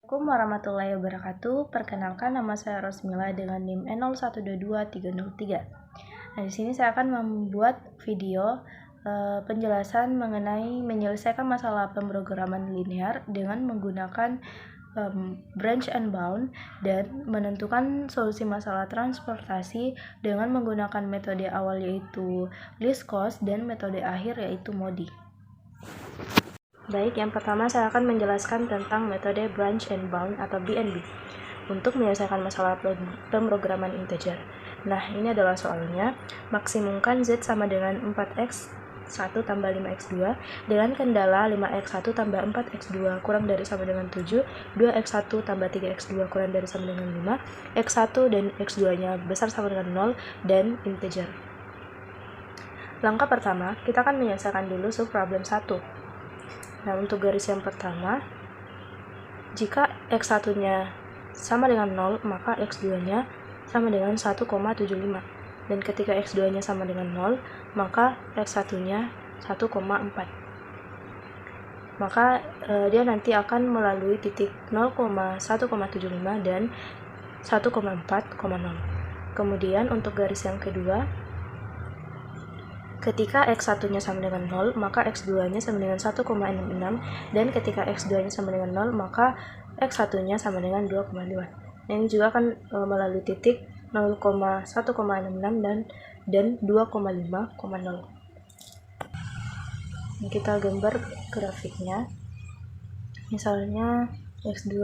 Assalamualaikum warahmatullahi wabarakatuh. Perkenalkan, nama saya Rosmila dengan NIM E01222303. Nah, di sini saya akan membuat video penjelasan mengenai menyelesaikan masalah pemrograman linear dengan menggunakan branch and bound dan menentukan solusi masalah transportasi dengan menggunakan metode awal yaitu least cost dan metode akhir yaitu MODI. Baik, yang pertama saya akan menjelaskan tentang metode branch and bound atau BNB untuk menyelesaikan masalah pemrograman integer. Nah, ini adalah soalnya. Maksimumkan Z sama dengan 4x 1 tambah 5x2 dengan kendala 5x1 tambah 4x2 kurang dari sama dengan 7, 2x1 tambah 3x2 kurang dari sama dengan 5, x1 dan x2 nya besar sama dengan 0 dan integer. Langkah pertama, kita akan menyelesaikan dulu subproblem 1. Nah, untuk garis yang pertama, jika x1-nya sama dengan 0, maka x2-nya sama dengan 1,75. Dan ketika x2-nya sama dengan 0, maka x1-nya 1,4. Maka dia nanti akan melalui titik 0,1,75 dan 1,4,0. Kemudian untuk garis yang kedua, ketika x1-nya sama dengan 0, maka x2-nya sama dengan 1,66, dan ketika x2-nya sama dengan 0, maka x1-nya sama dengan 2,5. Nah, ini juga akan melalui titik 0,1,66 dan 2,5,0. Kita gambar grafiknya. Misalnya x2,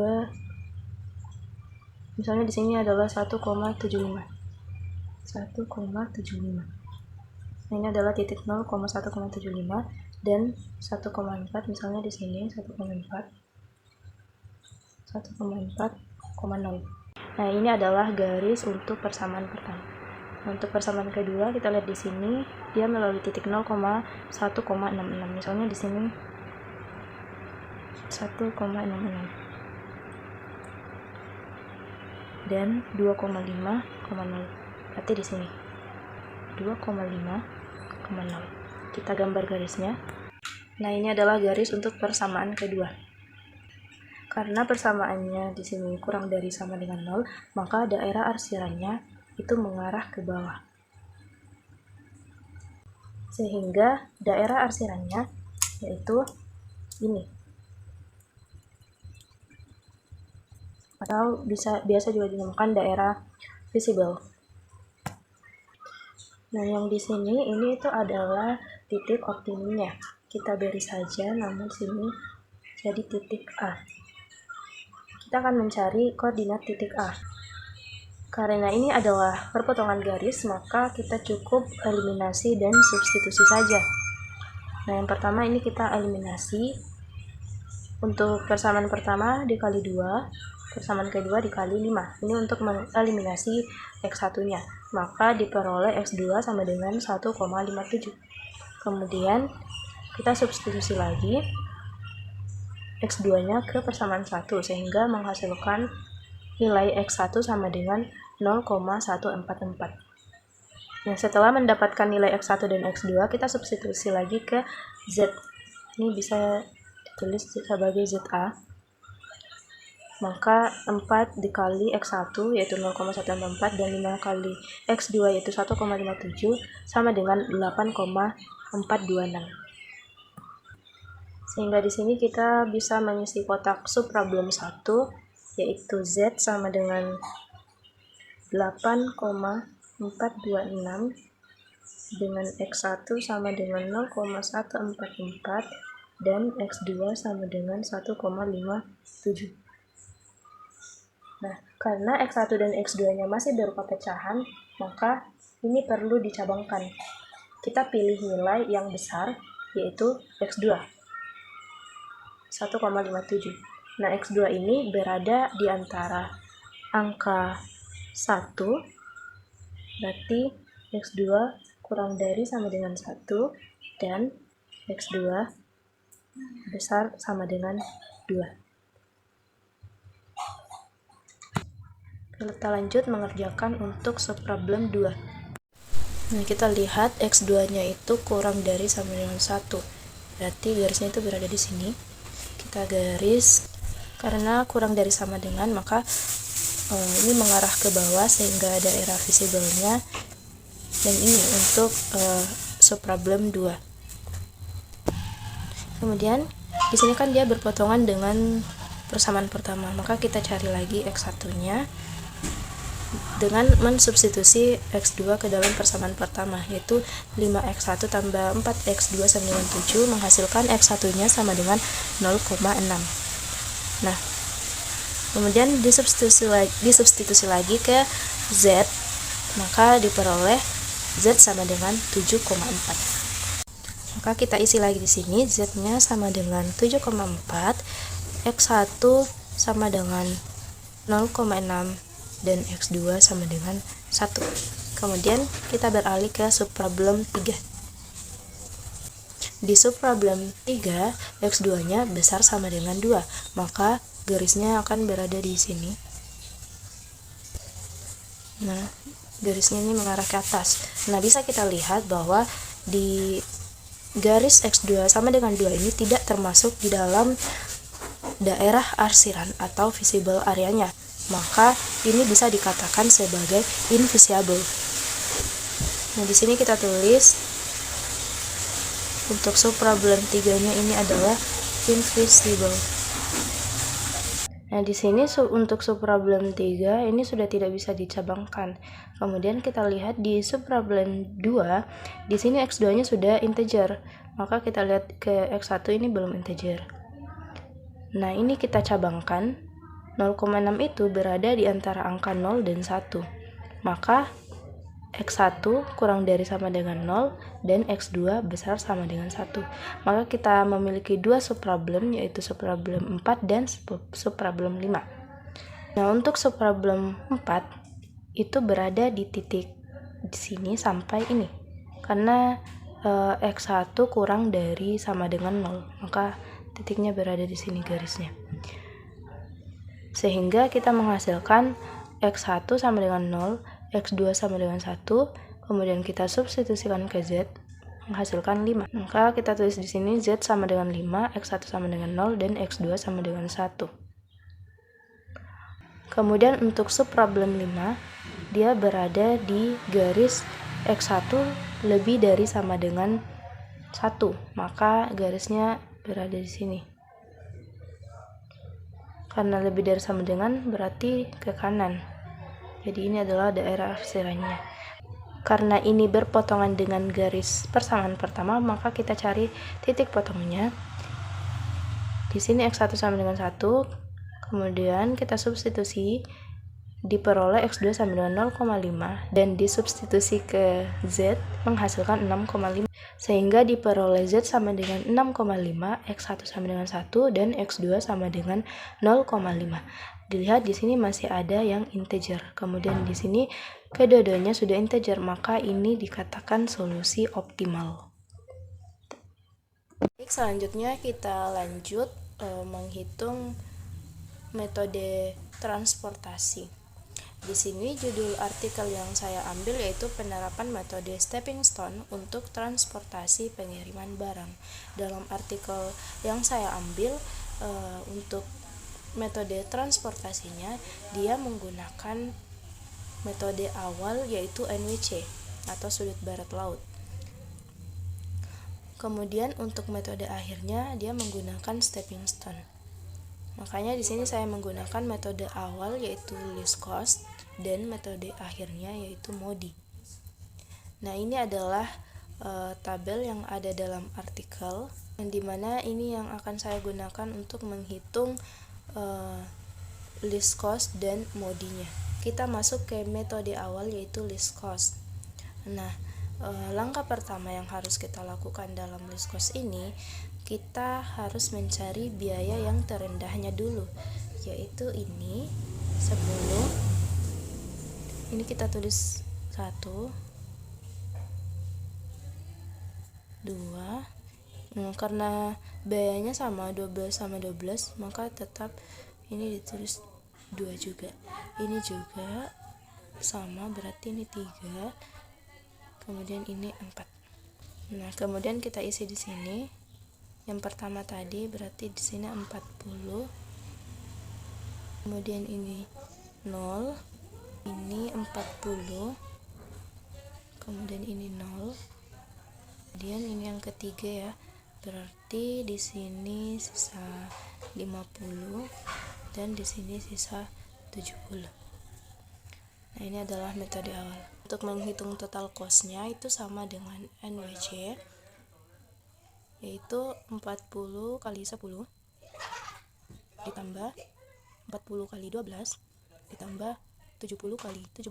misalnya di sini adalah 1,75. Nah, ini adalah titik 0,1,75 dan 1,4, misalnya di sini 1,4,0. Nah, ini adalah garis untuk persamaan pertama. Untuk persamaan kedua, kita lihat di sini dia melalui titik 0,1,66. Misalnya di sini 1,66 dan 2,5,0. Berarti di sini 2,5,0. Kita gambar garisnya. Nah, ini adalah garis untuk persamaan kedua. Karena persamaannya di sini kurang dari sama dengan 0, maka daerah arsirannya itu mengarah ke bawah. Sehingga daerah arsirannya yaitu ini. Atau biasa juga dinamakan daerah visible. Nah, yang di sini ini itu adalah titik optimumnya. Kita beri saja namun sini jadi titik A. Kita akan mencari koordinat titik A. Karena ini adalah perpotongan garis, maka kita cukup eliminasi dan substitusi saja. Nah, yang pertama ini kita eliminasi. Untuk persamaan pertama dikali 2, persamaan kedua dikali 5. Ini untuk mengeliminasi x1-nya. Maka diperoleh x2 sama dengan 1,57. Kemudian kita substitusi lagi x2-nya ke persamaan 1 sehingga menghasilkan nilai x1 sama dengan 0,144. Nah, setelah mendapatkan nilai x1 dan x2, kita substitusi lagi ke z. Ini bisa ditulis sebagai ZA. Maka 4 dikali x1 yaitu 0,144 dan 5 kali x2 yaitu 1,57 sama dengan 8,426. Sehingga di sini kita bisa mengisi kotak subproblem 1 yaitu Z sama dengan 8,426 dengan x1 sama dengan 0,144 dan x2 sama dengan 1,57. Nah, karena x1 dan x2-nya masih berupa pecahan, maka ini perlu dicabangkan. Kita pilih nilai yang besar, yaitu x2, 1,57. Nah, x2 ini berada di antara angka 1, berarti x2 kurang dari sama dengan 1, dan x2 besar sama dengan 2. Kita lanjut mengerjakan untuk subproblem 2. Nah, kita lihat x2-nya itu kurang dari sama dengan 1. Berarti garisnya itu berada di sini. Kita garis Karena kurang dari sama dengan, maka ini mengarah ke bawah sehingga ada area visible-nya. Dan ini untuk subproblem 2. Kemudian di sini kan dia berpotongan dengan persamaan pertama, maka kita cari lagi x1-nya dengan mensubstitusi x2 ke dalam persamaan pertama, yaitu 5x1 tambah 4x2 sama dengan 7 menghasilkan x1-nya sama dengan 0,6. Nah, kemudian disubstitusi lagi ke z, maka diperoleh z sama dengan 7,4. Maka kita isi lagi di sini, z-nya sama dengan 7,4, x1 sama dengan 0,6 dan x2 sama dengan 1. Kemudian kita beralih ke subproblem 3. Di subproblem 3, x2-nya besar sama dengan 2, maka garisnya akan berada di sini. Nah, garisnya ini mengarah ke atas. Nah, bisa kita lihat bahwa di garis x2 sama dengan 2 ini tidak termasuk di dalam daerah arsiran atau visible area-nya. Maka ini bisa dikatakan sebagai invisible. Nah, di sini kita tulis untuk subproblem 3-nya ini adalah invisible. Nah, di sini untuk subproblem 3 ini sudah tidak bisa dicabangkan. Kemudian kita lihat di subproblem 2, di sini x2-nya sudah integer. Maka kita lihat ke x1 ini belum integer. Nah, ini kita cabangkan. 0,6 itu berada di antara angka 0 dan 1. Maka x1 kurang dari sama dengan 0 dan x2 besar sama dengan 1. Maka kita memiliki dua subproblem, yaitu subproblem 4 dan subproblem 5. Nah, untuk subproblem 4 itu berada di titik di sini sampai ini. Karena x1 kurang dari sama dengan 0, maka titiknya berada di sini garisnya. Sehingga kita menghasilkan x1 sama dengan 0, x2 sama dengan 1, kemudian kita substitusikan ke z, menghasilkan 5. Maka kita tulis di sini z sama dengan 5, x1 sama dengan 0, dan x2 sama dengan 1. Kemudian untuk subproblem 5, dia berada di garis x1 lebih dari sama dengan 1, maka garisnya berada di sini. Karena lebih dari sama dengan berarti ke kanan. Jadi ini adalah daerah arsirannya. Karena ini berpotongan dengan garis persamaan pertama, maka kita cari titik potongnya. Di sini x1 sama dengan 1, kemudian kita substitusi, diperoleh x2 sama dengan 0,5 dan disubstitusi ke z menghasilkan 6,5, sehingga diperoleh z sama dengan 6,5, x1 sama dengan 1 dan x2 sama dengan 0,5. Dilihat di sini masih ada yang integer. Kemudian di sini kedua-duanya sudah integer, maka ini dikatakan solusi optimal. Baik, selanjutnya kita lanjut menghitung metode transportasi. Di sini judul artikel yang saya ambil yaitu penerapan metode stepping stone untuk transportasi pengiriman barang. Dalam artikel yang saya ambil untuk metode transportasinya, dia menggunakan metode awal yaitu NWC atau sudut barat laut. Kemudian untuk metode akhirnya dia menggunakan stepping stone. Makanya di sini saya menggunakan metode awal yaitu least cost dan metode akhirnya yaitu MODI. Nah, ini adalah tabel yang ada dalam artikel, yang dimana ini yang akan saya gunakan untuk menghitung least cost dan MODI-nya. Kita masuk ke metode awal yaitu least cost. Nah, langkah pertama yang harus kita lakukan dalam least cost ini, kita harus mencari biaya yang terendahnya dulu, yaitu ini 10. Ini kita tulis 1, 2. Karena biayanya sama 12 sama 12, maka tetap ini ditulis 2 juga. Ini juga sama, berarti ini 3. Kemudian ini 4. Nah, kemudian kita isi di sini. Yang pertama tadi berarti di sini 40. kemudian ini 0, ini 40, kemudian ini 0, kemudian ini yang ketiga ya, berarti di sini sisa 50 dan di sini sisa 70. Nah, ini adalah metode awal. Untuk menghitung total cost-nya itu sama dengan NWC, yaitu 40 kali 10 ditambah 40 kali 12 ditambah 70 kali 17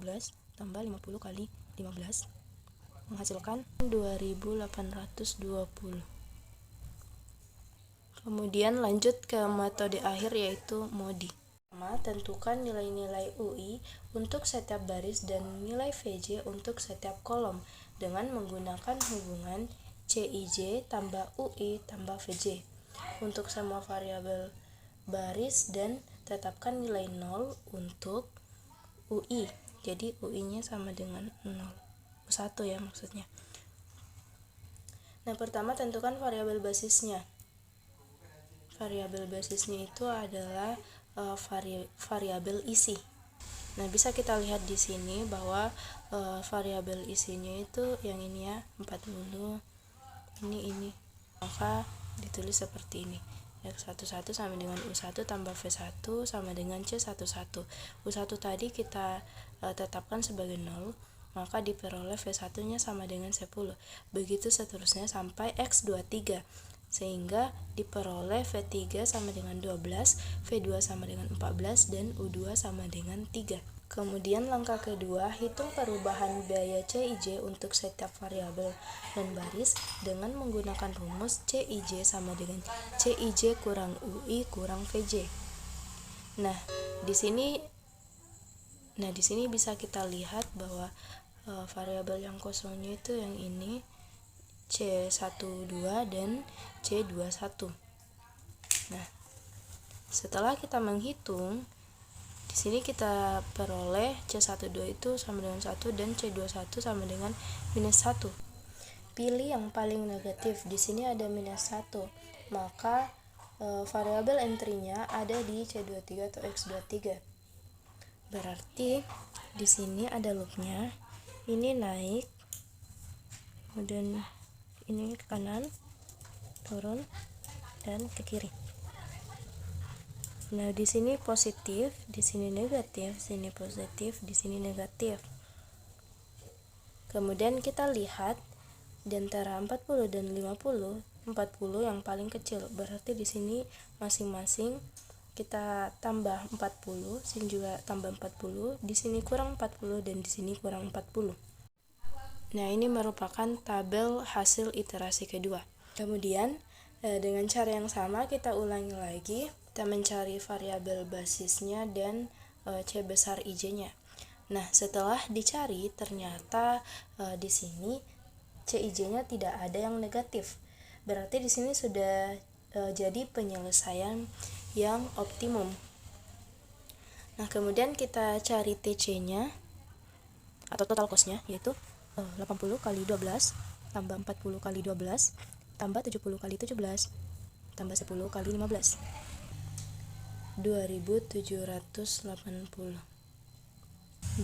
tambah 50 kali 15 menghasilkan 2820. Kemudian lanjut ke metode akhir, yaitu MODI. Tentukan nilai-nilai UI untuk setiap baris dan nilai VJ untuk setiap kolom dengan menggunakan hubungan CIJ tambah UI tambah VJ untuk semua variabel baris, dan tetapkan nilai 0 untuk UI. Jadi UI-nya sama dengan 0. 1 ya maksudnya. Nah, pertama tentukan variabel basisnya. Variabel basisnya itu adalah variabel isi. Nah, bisa kita lihat di sini bahwa variabel isinya itu yang ini ya, 40. Ini. Maka ditulis seperti ini. X11 sama dengan U1 tambah V1 sama dengan C11. U1 tadi kita tetapkan sebagai 0, maka diperoleh V1-nya sama dengan 10. Begitu seterusnya sampai X23. Sehingga diperoleh V3 sama dengan 12, V2 sama dengan 14, dan U2 sama dengan 3. Kemudian langkah kedua, hitung perubahan biaya CIJ untuk setiap variabel dan baris dengan menggunakan rumus CIJ sama dengan CIJ kurang UI kurang VJ. Nah, di sini bisa kita lihat bahwa variabel yang kosongnya itu yang ini C12 dan C21. Nah, setelah kita menghitung, di sini kita peroleh C12 itu sama dengan 1 dan C21 sama dengan minus 1. Pilih yang paling negatif. Di sini ada minus 1. Maka variabel entry-nya ada di C23 atau X23. Berarti di sini ada loop-nya. Ini naik, kemudian ini ke kanan, turun, dan ke kiri. Nah, di sini positif, di sini negatif, sini positif, di sini negatif. Kemudian kita lihat di antara 40 dan 50, 40 yang paling kecil. Berarti di sini masing-masing kita tambah 40, sini juga tambah 40, di sini kurang 40 dan di sini kurang 40. Nah, ini merupakan tabel hasil iterasi kedua. Kemudian dengan cara yang sama kita ulangi lagi, kita mencari variabel basisnya dan C besar IJ-nya. Nah, setelah dicari ternyata di sini CIJ-nya tidak ada yang negatif. Berarti di sini sudah jadi penyelesaian yang optimum. Nah, kemudian kita cari TC-nya atau total cost-nya, yaitu 80 kali 12 tambah 40 kali 12 tambah 70 kali 17 tambah 10 kali 15, 2780.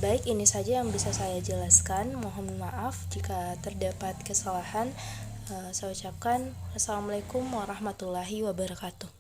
Baik, ini saja yang bisa saya jelaskan. Mohon maaf jika terdapat kesalahan. Saya ucapkan Assalamualaikum warahmatullahi wabarakatuh.